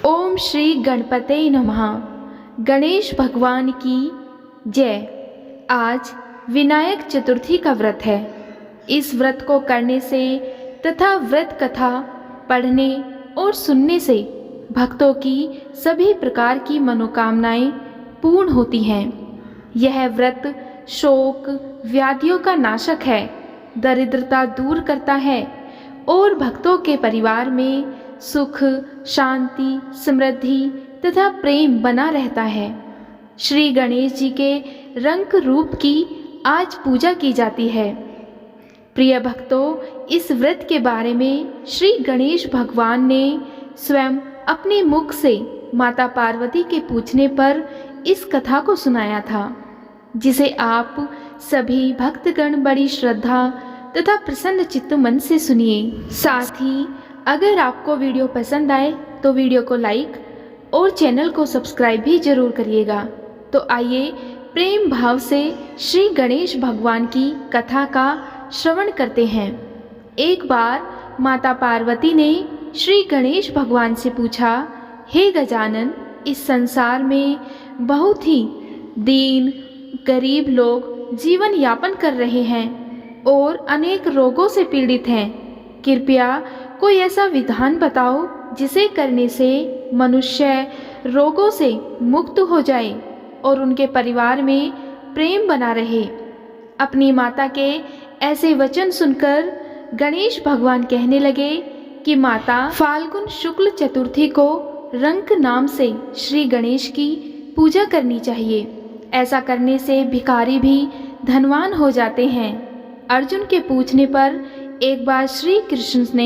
ओम श्री गणपते नमः। गणेश भगवान की जय। आज विनायक चतुर्थी का व्रत है। इस व्रत को करने से तथा व्रत कथा पढ़ने और सुनने से भक्तों की सभी प्रकार की मनोकामनाएं पूर्ण होती हैं। यह व्रत शोक व्याधियों का नाशक है, दरिद्रता दूर करता है और भक्तों के परिवार में सुख, शांति, समृद्धि तथा प्रेम बना रहता है। श्री गणेश जी के रंग रूप की आज पूजा की जाती है। प्रिय भक्तों, इस व्रत के बारे में श्री गणेश भगवान ने स्वयं अपने मुख से माता पार्वती के पूछने पर इस कथा को सुनाया था, जिसे आप सभी भक्तगण बड़ी श्रद्धा तथा प्रसन्न चित्त मन से सुनिए। साथ ही अगर आपको वीडियो पसंद आए तो वीडियो को लाइक और चैनल को सब्सक्राइब भी जरूर करिएगा। तो आइए प्रेम भाव से श्री गणेश भगवान की कथा का श्रवण करते हैं। एक बार माता पार्वती ने श्री गणेश भगवान से पूछा, हे गजानन, इस संसार में बहुत ही दीन गरीब लोग जीवन यापन कर रहे हैं और अनेक रोगों से पीड़ित हैं। कृपया कोई ऐसा विधान बताओ जिसे करने से मनुष्य रोगों से मुक्त हो जाए और उनके परिवार में प्रेम बना रहे। अपनी माता के ऐसे वचन सुनकर गणेश भगवान कहने लगे कि माता, फाल्गुन शुक्ल चतुर्थी को रंक नाम से श्री गणेश की पूजा करनी चाहिए। ऐसा करने से भिखारी भी धनवान हो जाते हैं। अर्जुन के पूछने पर एक बार श्री कृष्ण ने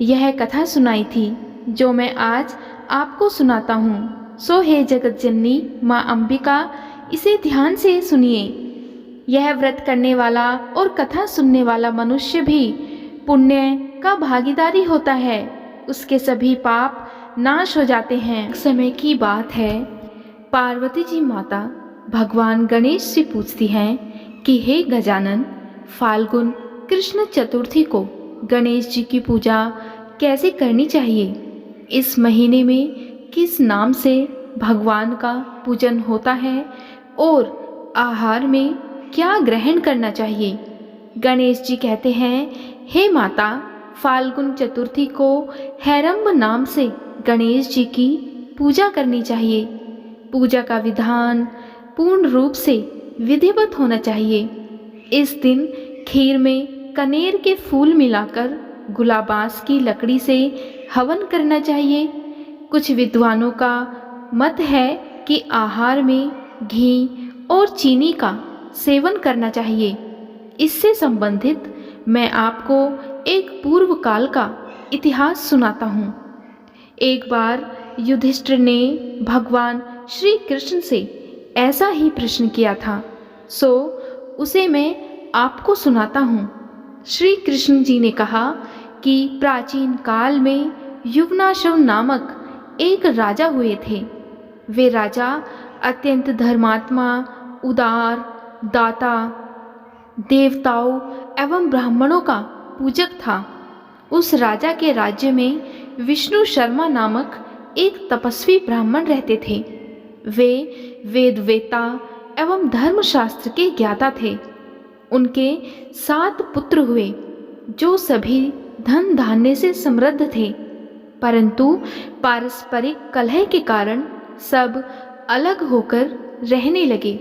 यह कथा सुनाई थी, जो मैं आज आपको सुनाता हूँ। सो हे जगत जननी माँ अंबिका, इसे ध्यान से सुनिए। यह व्रत करने वाला और कथा सुनने वाला मनुष्य भी पुण्य का भागीदारी होता है। उसके सभी पाप नाश हो जाते हैं। एक समय की बात है, पार्वती जी माता भगवान गणेश से पूछती हैं कि हे गजानन, फाल्गुन कृष्ण चतुर्थी को गणेश जी की पूजा कैसे करनी चाहिए? इस महीने में किस नाम से भगवान का पूजन होता है और आहार में क्या ग्रहण करना चाहिए? गणेश जी कहते हैं, हे माता, फाल्गुन चतुर्थी को हैरंब नाम से गणेश जी की पूजा करनी चाहिए। पूजा का विधान पूर्ण रूप से विधिवत होना चाहिए। इस दिन खीर में कनेर के फूल मिलाकर गुलाबास की लकड़ी से हवन करना चाहिए। कुछ विद्वानों का मत है कि आहार में घी और चीनी का सेवन करना चाहिए। इससे संबंधित मैं आपको एक पूर्व काल का इतिहास सुनाता हूँ। एक बार युधिष्ठिर ने भगवान श्री कृष्ण से ऐसा ही प्रश्न किया था, सो उसे मैं आपको सुनाता हूँ। श्री कृष्ण जी ने कहा कि प्राचीन काल में युवनाशव नामक एक राजा हुए थे। वे राजा अत्यंत धर्मात्मा, उदार, दाता, देवताओं एवं ब्राह्मणों का पूजक था। उस राजा के राज्य में विष्णु शर्मा नामक एक तपस्वी ब्राह्मण रहते थे। वे वेदवेता एवं धर्मशास्त्र के ज्ञाता थे। उनके 7 पुत्र हुए, जो सभी धन धान्य से समृद्ध थे, परंतु पारस्परिक कलह के कारण सब अलग होकर रहने लगे।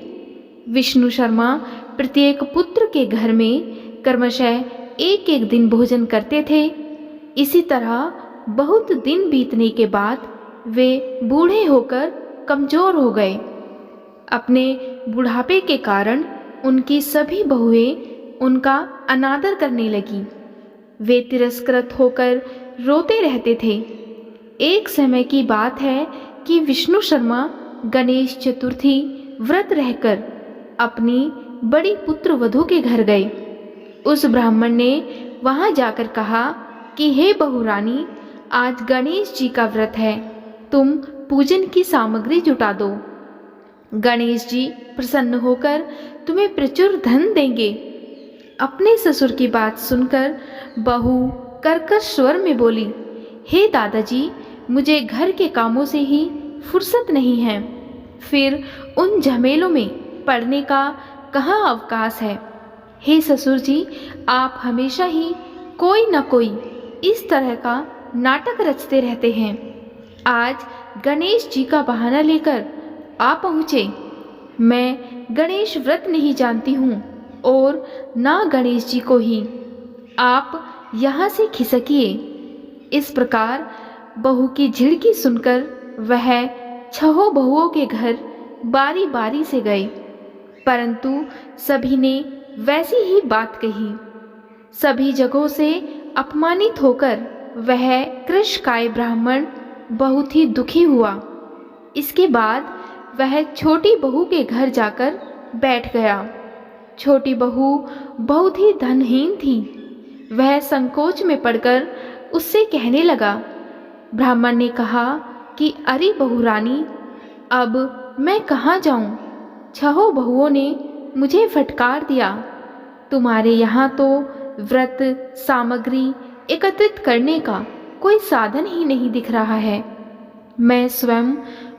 विष्णु शर्मा प्रत्येक पुत्र के घर में क्रमशः एक एक दिन भोजन करते थे। इसी तरह बहुत दिन बीतने के बाद वे बूढ़े होकर कमजोर हो गए। अपने बुढ़ापे के कारण उनकी सभी बहुएं उनका अनादर करने लगी। वे तिरस्कृत होकर रोते रहते थे। एक समय की बात है कि विष्णु शर्मा गणेश चतुर्थी व्रत रहकर अपनी बड़ी पुत्र वधू के घर गए। उस ब्राह्मण ने वहां जाकर कहा कि हे बहुरानी, आज गणेश जी का व्रत है, तुम पूजन की सामग्री जुटा दो। गणेश जी प्रसन्न होकर तुम्हें प्रचुर धन देंगे। अपने ससुर की बात सुनकर बहू कर्कश स्वर में बोली, हे दादाजी, मुझे घर के कामों से ही फुर्सत नहीं है, फिर उन झमेलों में पड़ने का कहाँ अवकाश है। हे ससुर जी, आप हमेशा ही कोई न कोई इस तरह का नाटक रचते रहते हैं। आज गणेश जी का बहाना लेकर आ पहुँचे। मैं गणेश व्रत नहीं जानती हूँ और ना गणेश जी को ही। आप यहाँ से खिसकिए। इस प्रकार बहू की झिड़की सुनकर वह छहों बहुओं के घर बारी बारी से गए, परंतु सभी ने वैसी ही बात कही। सभी जगहों से अपमानित होकर वह कृशकाय ब्राह्मण बहुत ही दुखी हुआ। इसके बाद वह छोटी बहू के घर जाकर बैठ गया। छोटी बहू बहुत ही धनहीन थी। वह संकोच में पड़कर उससे कहने लगा। ब्राह्मण ने कहा कि अरे बहू रानी, अब मैं कहाँ जाऊँ? छहों बहुओं ने मुझे फटकार दिया। तुम्हारे यहाँ तो व्रत सामग्री एकत्रित करने का कोई साधन ही नहीं दिख रहा है। मैं स्वयं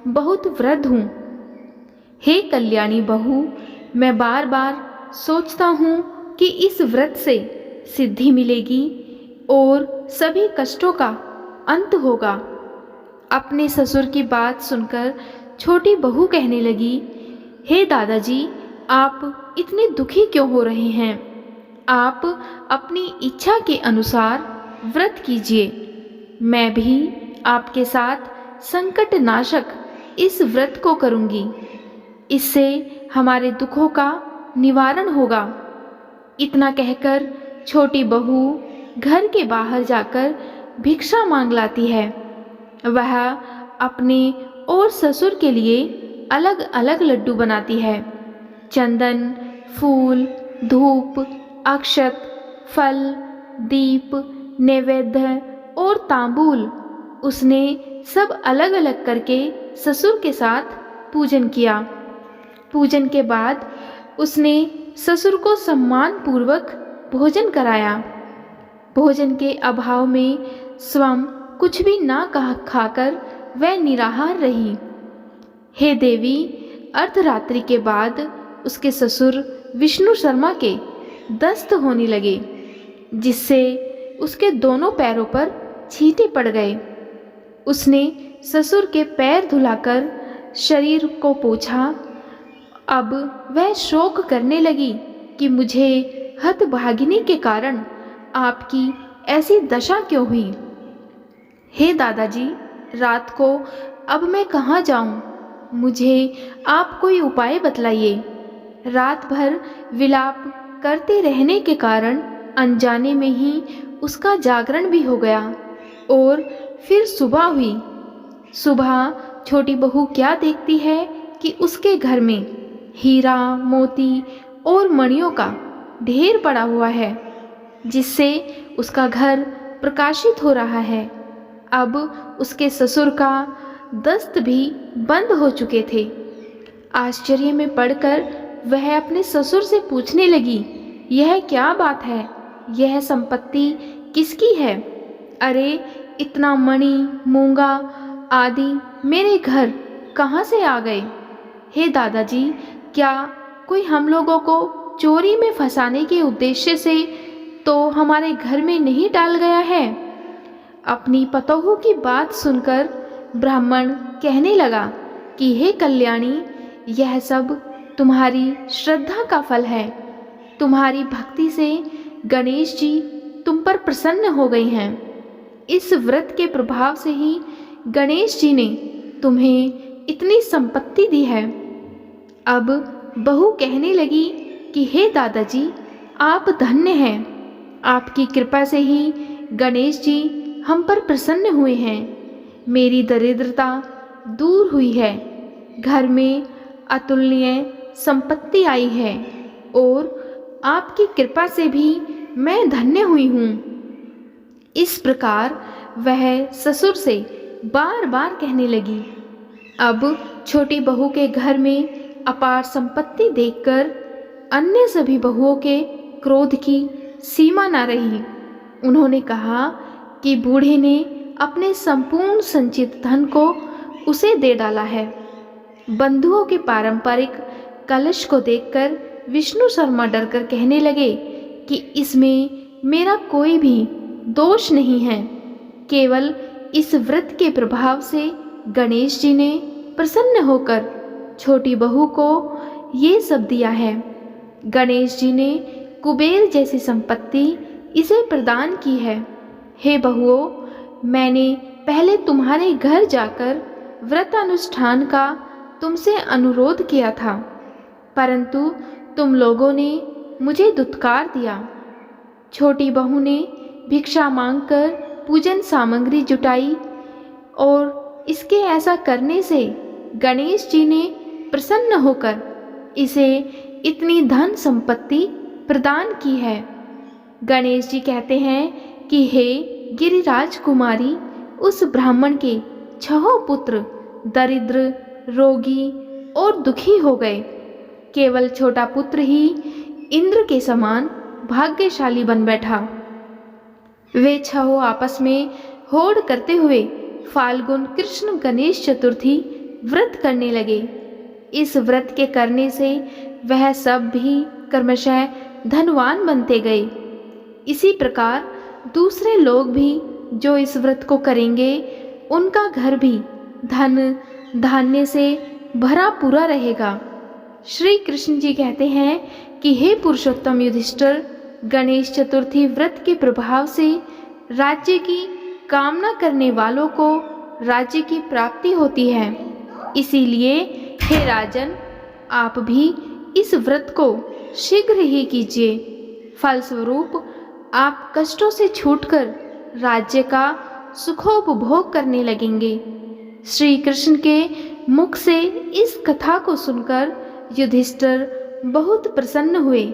बहुत वृद्ध हूँ। हे कल्याणी बहू, मैं बार बार सोचता हूँ कि इस व्रत से सिद्धि मिलेगी और सभी कष्टों का अंत होगा। अपने ससुर की बात सुनकर छोटी बहू कहने लगी, हे दादाजी, आप इतने दुखी क्यों हो रहे हैं? आप अपनी इच्छा के अनुसार व्रत कीजिए। मैं भी आपके साथ संकट नाशक इस व्रत को करूँगी। इससे हमारे दुखों का निवारण होगा। इतना कहकर छोटी बहू घर के बाहर जाकर भिक्षा मांग लाती है। वह अपने और ससुर के लिए अलग अलग लड्डू बनाती है। चंदन, फूल, धूप, अक्षत, फल, दीप, नैवेद्य और तांबूल उसने सब अलग अलग करके ससुर के साथ पूजन किया। पूजन के बाद उसने ससुर को सम्मान पूर्वक भोजन कराया। भोजन के अभाव में स्वयं कुछ भी ना खाकर वह निराहार रही। हे देवी, अर्धरात्रि के बाद उसके ससुर विष्णु शर्मा के दस्त होने लगे, जिससे उसके दोनों पैरों पर छींटे पड़ गए। उसने ससुर के पैर धुलाकर शरीर को पोंछा। अब वह शोक करने लगी कि मुझे हतभागिनी के कारण आपकी ऐसी दशा क्यों हुई। हे दादाजी, रात को अब मैं कहाँ जाऊँ? मुझे आप कोई उपाय बतलाइए। रात भर विलाप करते रहने के कारण अनजाने में ही उसका जागरण भी हो गया और फिर सुबह हुई। सुबह छोटी बहू क्या देखती है कि उसके घर में हीरा, मोती और मणियों का ढेर पड़ा हुआ है, जिससे उसका घर प्रकाशित हो रहा है। अब उसके ससुर का दस्त भी बंद हो चुके थे। आश्चर्य में पड़कर वह अपने ससुर से पूछने लगी, यह क्या बात है? यह संपत्ति किसकी है? अरे, इतना मणि, मूंगा आदि मेरे घर कहाँ से आ गए? हे दादाजी, क्या कोई हम लोगों को चोरी में फंसाने के उद्देश्य से तो हमारे घर में नहीं डाल गया है? अपनी पतोहू की बात सुनकर ब्राह्मण कहने लगा कि हे कल्याणी, यह सब तुम्हारी श्रद्धा का फल है। तुम्हारी भक्ति से गणेश जी तुम पर प्रसन्न हो गए हैं। इस व्रत के प्रभाव से ही गणेश जी ने तुम्हें इतनी संपत्ति दी है। अब बहू कहने लगी कि हे दादाजी, आप धन्य हैं। आपकी कृपा से ही गणेश जी हम पर प्रसन्न हुए हैं। मेरी दरिद्रता दूर हुई है। घर में अतुलनीय संपत्ति आई है और आपकी कृपा से भी मैं धन्य हुई हूँ। इस प्रकार वह ससुर से बार बार कहने लगी। अब छोटी बहू के घर में अपार संपत्ति देखकर अन्य सभी बहुओं के क्रोध की सीमा न रही। उन्होंने कहा कि बूढ़े ने अपने संपूर्ण संचित धन को उसे दे डाला है। बंधुओं के पारंपरिक कलश को देखकर विष्णु शर्मा डरकर कहने लगे कि इसमें मेरा कोई भी दोष नहीं है। केवल इस व्रत के प्रभाव से गणेश जी ने प्रसन्न होकर छोटी बहू को ये सब दिया है। गणेश जी ने कुबेर जैसी संपत्ति इसे प्रदान की है। हे बहुओं, मैंने पहले तुम्हारे घर जाकर व्रत अनुष्ठान का तुमसे अनुरोध किया था, परंतु तुम लोगों ने मुझे दुत्कार दिया। छोटी बहू ने भिक्षा मांगकर पूजन सामग्री जुटाई और इसके ऐसा करने से गणेश जी ने प्रसन्न होकर इसे इतनी धन संपत्ति प्रदान की है। गणेश जी कहते हैं कि हे गिरिराज कुमारी, उस ब्राह्मण के 6 पुत्र दरिद्र, रोगी और दुखी हो गए। केवल छोटा पुत्र ही इंद्र के समान भाग्यशाली बन बैठा। वे 6 आपस में होड़ करते हुए फाल्गुन कृष्ण गणेश चतुर्थी व्रत करने लगे। इस व्रत के करने से वह सब भी क्रमशः धनवान बनते गए। इसी प्रकार दूसरे लोग भी जो इस व्रत को करेंगे, उनका घर भी धन धान्य से भरा पूरा रहेगा। श्री कृष्ण जी कहते हैं कि हे पुरुषोत्तम युधिष्ठिर, गणेश चतुर्थी व्रत के प्रभाव से राज्य की कामना करने वालों को राज्य की प्राप्ति होती है। इसीलिए हे राजन, आप भी इस व्रत को शीघ्र ही कीजिए। फलस्वरूप आप कष्टों से छूटकर राज्य का सुखोपभोग करने लगेंगे। श्री कृष्ण के मुख से इस कथा को सुनकर युधिष्ठिर बहुत प्रसन्न हुए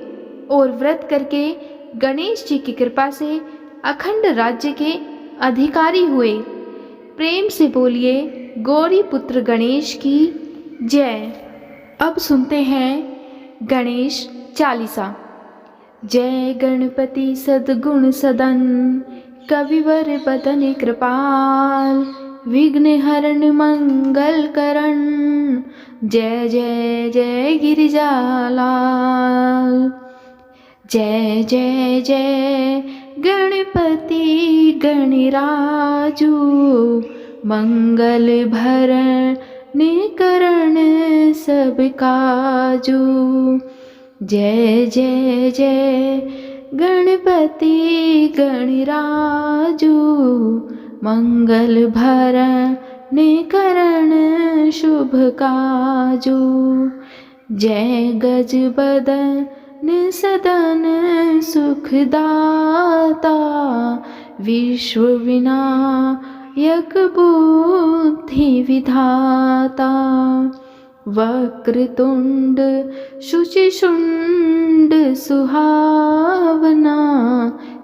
और व्रत करके गणेश जी की कृपा से अखंड राज्य के अधिकारी हुए। प्रेम से बोलिए गौरी पुत्र गणेश की जय। अब सुनते हैं गणेश चालीसा। जय गणपति सद्गुण सदन, कविवर बदन कृपाल, विघ्न हरण मंगल करण, जय जय जय गिरिजालाल। जय जय जय गणपति गणराजू, मंगल भरण करण सब काजू। जय जय जय गणपति गणराजू, मंगल भरण करण शुभ काजू। जय गज बदन सदन सुखदाता, विश्व विनायक बुद्धि विधाता। वक्रतुंड शुचिशुंड सुहावना,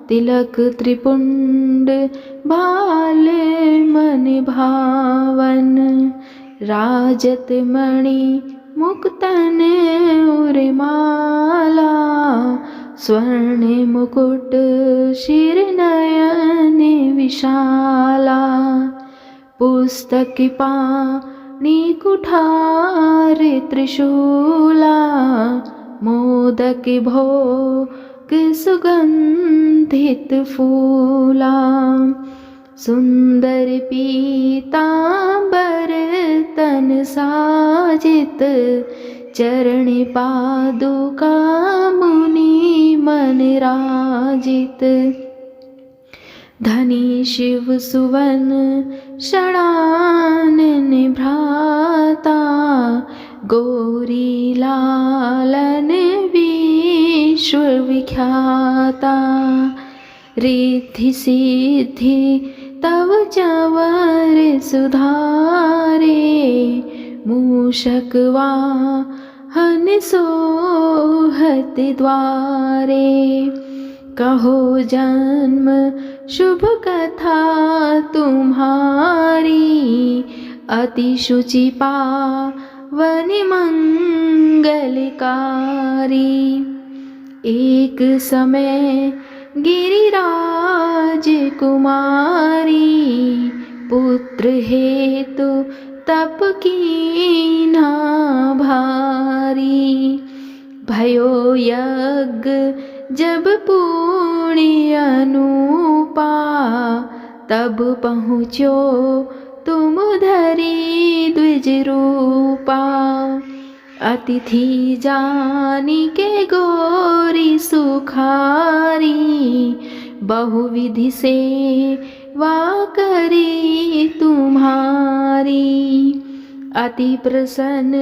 तिलक त्रिपुंड भाल मन भावन। राजत मणि मुक्तन उर्माला, स्वर्ण मुकुट शिर नयन विशाला। पुस्तक पाणि कुठार त्रिशूला, मोदक भोग सुगंधित फूला। सुंदर पीतांबर तन साजित, चरण पादुका मुनि मन राजित। धनी शिव सुवन षडानन भ्राता, गौरी लालन विश्व विख्याता। रिद्धि सिद्धि तव चवर सुधारे, मूषक वाहन सोहत द्वारे। कहो जन्म शुभ कथा तुम्हारी, अति शुचि पावन मंगलकारी। एक समय गिरिराज कुमारी, पुत्र हेतु तप कीन्हा भारी। भयो यज्ञ जब पुण्य अनुपा, तब पहुँचो तुम धरी द्विज रूपा। अतिथि जानी के गोरी सुखारी, बहुविधि से करी तुम्हारी। अति प्रसन्न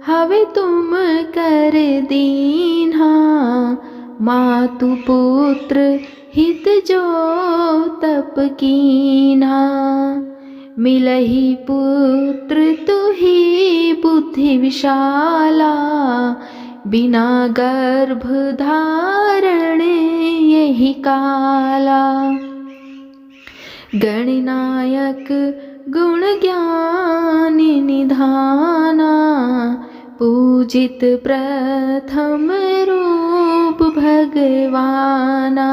हवे तुम कर दीन्हा, मातु पुत्र हित जो तप कीन्हा। मिलहि पुत्र तुहि बुद्धि विशाला, बिना गर्भ धारण यही काला। गणनायक गुण ज्ञान निधाना, पूजित प्रथम रूप भगवाना।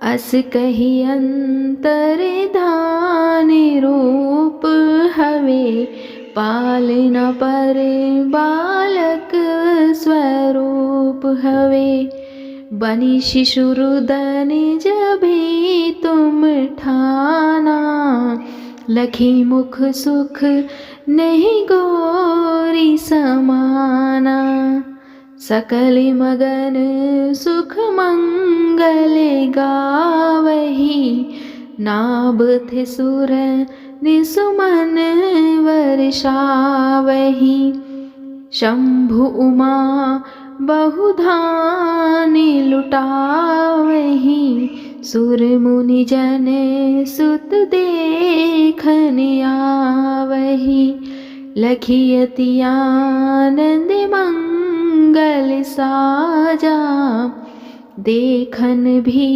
अस कही अंतर धान रूप हवे, पालना पर बालक स्वरूप हवे। बनी शिशु रुदन जभी तुम ठाना, लखी मुख सुख नहीं गोरी समाना। सकल मगन सुख मंगल गावही, नाभ थे सुर निसुमन वर्षावही। शंभु उमा बहुधान लुटावही, सुर मुनि जन सुत देखन आवही। लखी अति आनंद मंगल साजा, देखन भी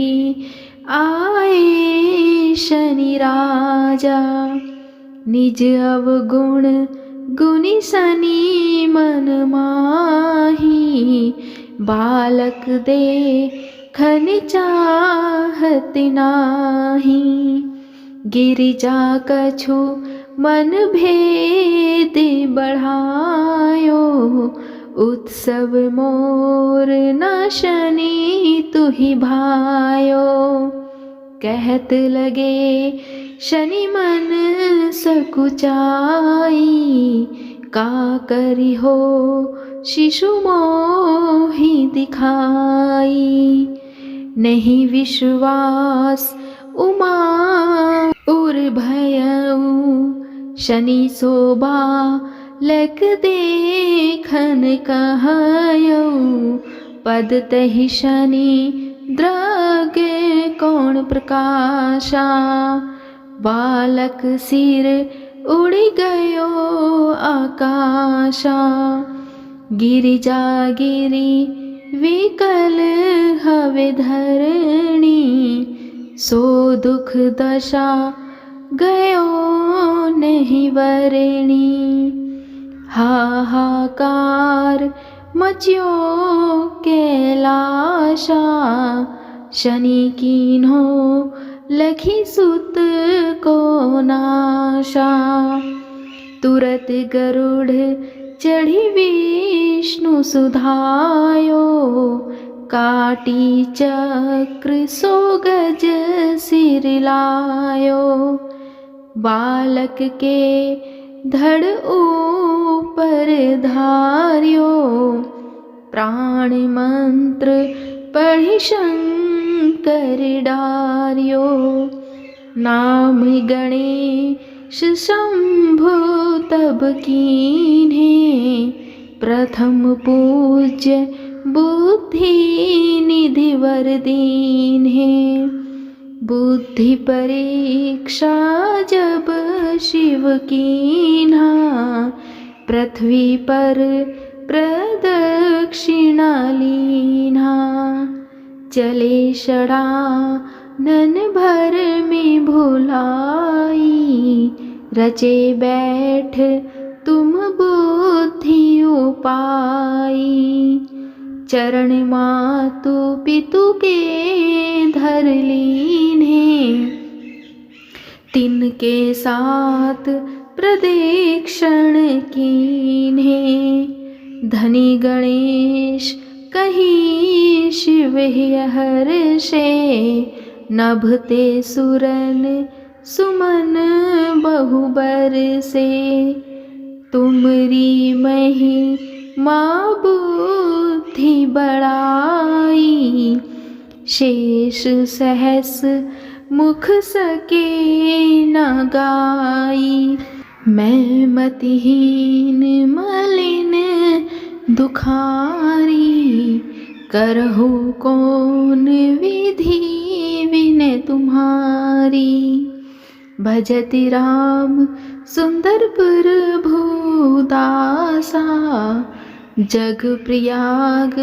आए शनि राजा। निज अवगुण गुनी सनी मन माही, बालक देखन चाहत नाही। गिरिजा कछु मन भेद बढ़ायो, उत्सव मोर न शनि तुहि भायो। कहत लगे शनि मन सकुचाई, का करी हो शिशु मोहि दिखाई। नहीं विश्वास उमा उर भयऊ, शनि शोभा लक देखन कहयऊ। पद तहि शनि द्रगे कौन प्रकाशा, बालक सिर उड़ी गयो आकाशा। गिरिजा गिरी विकल हवे धरणी, सो दुख दशा गयो नहीं वरणी। हाहाकार मच्यो कैलाशा, शनि कीन्हो लखी सुत को नाशा। तुरत गरुड़ चढ़ी विष्णु सुधायो, काटी चक्र सो गज सिर लायो। बालक के धड़ ऊपर धार्यो, प्राण मंत्र पढ़ि शंकर डार्यो। नाम गणेश शंभु तब कीन्हे, प्रथम पूज्य बुद्धि निधि वर दीन्हे। बुद्धि परीक्षा जब शिव कीन्हा, पृथ्वी पर प्रदक्षिणा लीन्हा। चले षडानन भर में भुलाई, रचे बैठ तुम बुद्धि उपाई। चरण मातु पितु के धर लीन्हे, तिनके साथ प्रदक्षिण कीन्हे। धनी गणेश कही शिव हर्षे, नभते सुरन सुमन बहु बरसे। तुमरी महिमा बुद्धि बड़ाई, शेष सहस मुख सके न गाई। मैं मतिहीन मलिन दुखारी, करहु कौन विधि विनय तुम्हारी। भजति राम सुंदर प्रभु दासा, जग प्रयाग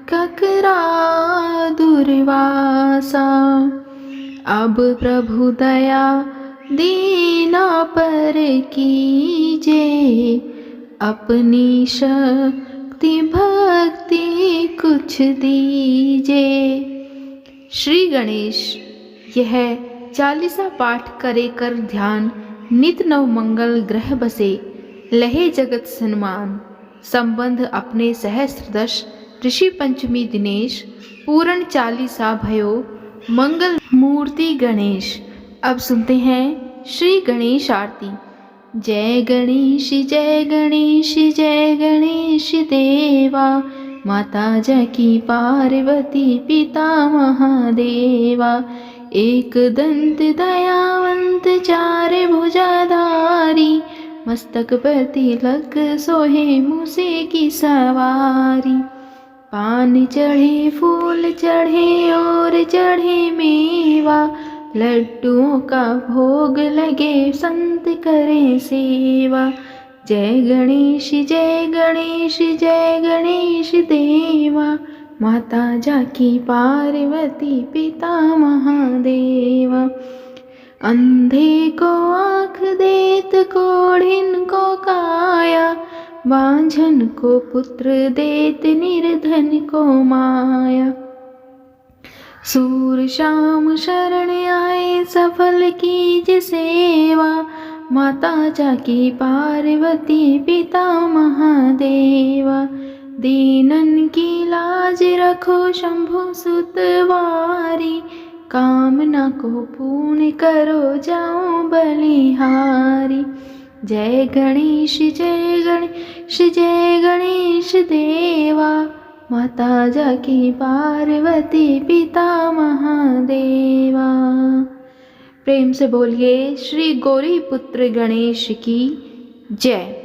ककरा दुर्वासा। अब प्रभु दया दीना पर कीजे, अपनी शक्ति भक्ति कुछ दीजे। श्री गणेश यह 40 पाठ करे कर ध्यान, नित नव मंगल ग्रह बसे, लहे जगत सन्मान। संबंध अपने सहस्त्रदश, ऋषि पंचमी दिनेश, पूर्ण 40 भयो, मंगल मूर्ति गणेश। अब सुनते हैं श्री गणेश आरती। जय गणेश जय गणेश जय गणेश देवा, माता जकी पार्वती पिता महादेवा। एक दंत दयावंत चार भुजाधारी, मस्तक पर तिलक सोहे मूसे की सवारी। पान चढ़े फूल चढ़े और चढ़े मेवा, लड्डुओं का भोग लगे संत करें सेवा। जय गणेश जय गणेश जय गणेश देवा, माता जाकी पार्वती पिता महादेवा। अंधे को आँख देत कोढ़िन को काया, बांझन को पुत्र देत निर्धन को माया। सूर शाम शरण आए सफल कीज सेवा, माता जाकी पार्वती पिता महादेवा। दीनन की लाज रखो शंभु सुतवारी, कामना को पूर्ण करो जाओ बलिहारी। जय गणेश जय गणेश जय गणेश देवा, माता जाकी पार्वती पिता महादेवा। प्रेम से बोलिए श्री गौरी पुत्र गणेश की जय।